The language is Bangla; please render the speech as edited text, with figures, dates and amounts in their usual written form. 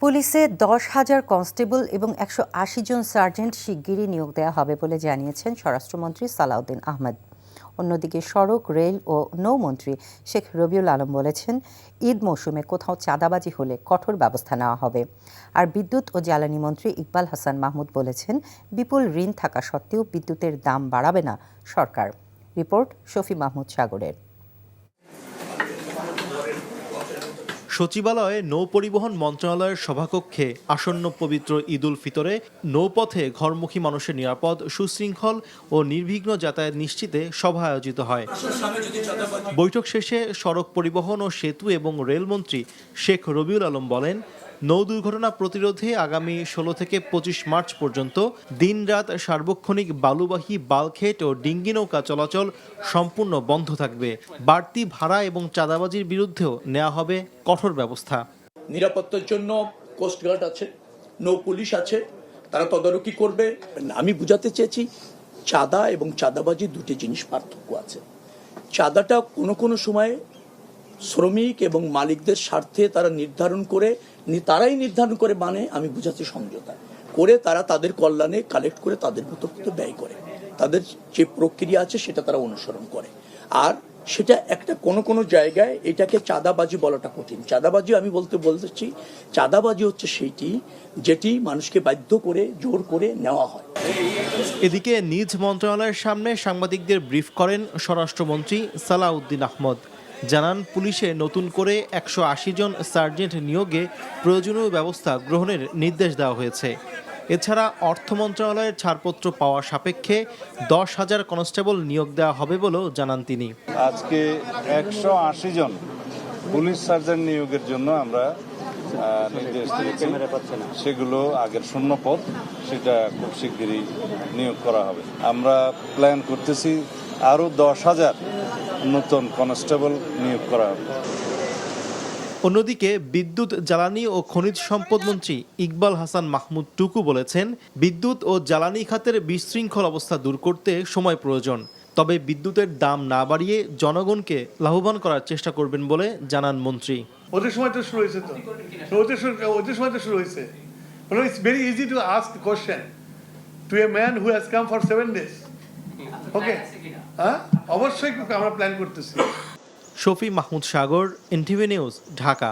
পুলিশে 10,000 কনস্টেবল এবং 180 জন সার্জেন্ট শিগগিরই নিয়োগ দেওয়া হবে বলে জানিয়েছেন স্বরাষ্ট্রমন্ত্রী সালাউদ্দিন আহমেদ। অন্যদিকে সড়ক, রেল ও নৌমন্ত্রী শেখ রবিউল আলম বলেছেন, ঈদ মৌসুমে কোথাও চাঁদাবাজি হলে কঠোর ব্যবস্থা নেওয়া হবে। আর বিদ্যুৎ ও জ্বালানি মন্ত্রী ইকবাল হাসান মাহমুদ বলেছেন, বিপুল ঋণ থাকা সত্ত্বেও বিদ্যুতের দাম বাড়াবে না সরকার। রিপোর্ট শফি মাহমুদ সাগরের। সচিবালয়ে নৌ পরিবহন মন্ত্রণালয়ের সভাকক্ষে আসন্ন পবিত্র ঈদ উল ফিতরে নৌপথে ঘরমুখী মানুষের নিরাপদ, সুশৃঙ্খল ও নির্বিঘ্ন যাতায়াত নিশ্চিতে সভা আয়োজিত হয়। বৈঠক শেষে সড়ক পরিবহন ও সেতু এবং রেলমন্ত্রী শেখ রবিউল আলম বলেন, নৌ দুর্ঘটনা প্রতিরোধে আগামী 16 থেকে 25 মার্চ পর্যন্ত দিনরাত সার্বক্ষণিক বালুবাহী বাল্কহেড ও ডিঙ্গি নৌকা চলাচল সম্পূর্ণ বন্ধ থাকবে। বাড়তি ভাড়া এবং চাঁদাবাজির বিরুদ্ধেও নেওয়া হবে কঠোর ব্যবস্থা। নিরাপত্তার জন্য কোস্টগার্ড আছে, নৌ পুলিশ আছে, তারা তদারকি করবে। আমি বুঝাতে চেয়েছি, চাঁদা এবং চাঁদাবাজি দুটি জিনিস পার্থক্য আছে। চাঁদাটা কোনো সময় শ্রমিক এবং মালিকদের স্বার্থে তারাই নির্ধারণ করে মানে আমি বুঝাচ্ছি সমঝোতা করে তারা তাদের কল্যাণে কালেক্ট করে তাদের মতো ব্যয় করে, তাদের যে প্রক্রিয়া আছে সেটা তারা অনুসরণ করে। আর সেটা একটা কোনো জায়গায় এটাকে চাঁদাবাজি বলাটা কঠিন। চাঁদাবাজি আমি বলতেছি চাঁদাবাজি হচ্ছে সেইটি যেটি মানুষকে বাধ্য করে জোর করে নেওয়া হয়। এদিকে নিজ মন্ত্রণালয়ের সামনে সাংবাদিকদের ব্রিফ করেন স্বরাষ্ট্রমন্ত্রী সালাউদ্দিন আহমদ। জানান, পুলিশে নতুন করে 180 জন সার্জেন্ট নিয়োগে প্রয়োজনীয় ব্যবস্থা গ্রহণের নির্দেশ দেওয়া হয়েছে। এছাড়া অর্থ মন্ত্রণালয়ের ছাড়পত্র পাওয়া সাপেক্ষে 10,000 কনস্টেবল নিয়োগ দেওয়া হবে বলেও জানান তিনি। আজকে 180 জন পুলিশ সার্জেন্ট নিয়োগের জন্য আমরা নির্দেশ দিয়েছি। সেগুলো আগের শূন্য পদ, সেটা খুব শিগগিরই নিয়োগ করা হবে। আমরা প্ল্যান করতেছি আরো 10,000 নতুন কনস্টেবল নিয়োগ করা হবে। অন্যদিকে বিদ্যুৎ, জ্বালানি ও খনিজ সম্পদ মন্ত্রী ইকবাল হাসান মাহমুদ টুকু বলেছেন, বিদ্যুৎ ও জ্বালানি খাতের বিশৃঙ্খল অবস্থা দূর করতে সময় প্রয়োজন। তবে বিদ্যুতের দাম না বাড়িয়ে জনগণকে লাভবান করার চেষ্টা করবেন বলে জানান মন্ত্রী। ওদের সময় তো শুরু হয়েছে, ওদের সময় তো শুরু হয়েছে। It's very easy to ask question to a man who has come for 7 days। Okay, হ্যাঁ, অবশ্যই আমরা প্ল্যান করতেছি। Shafi Mahmud Sagar, NTV news, Dhaka.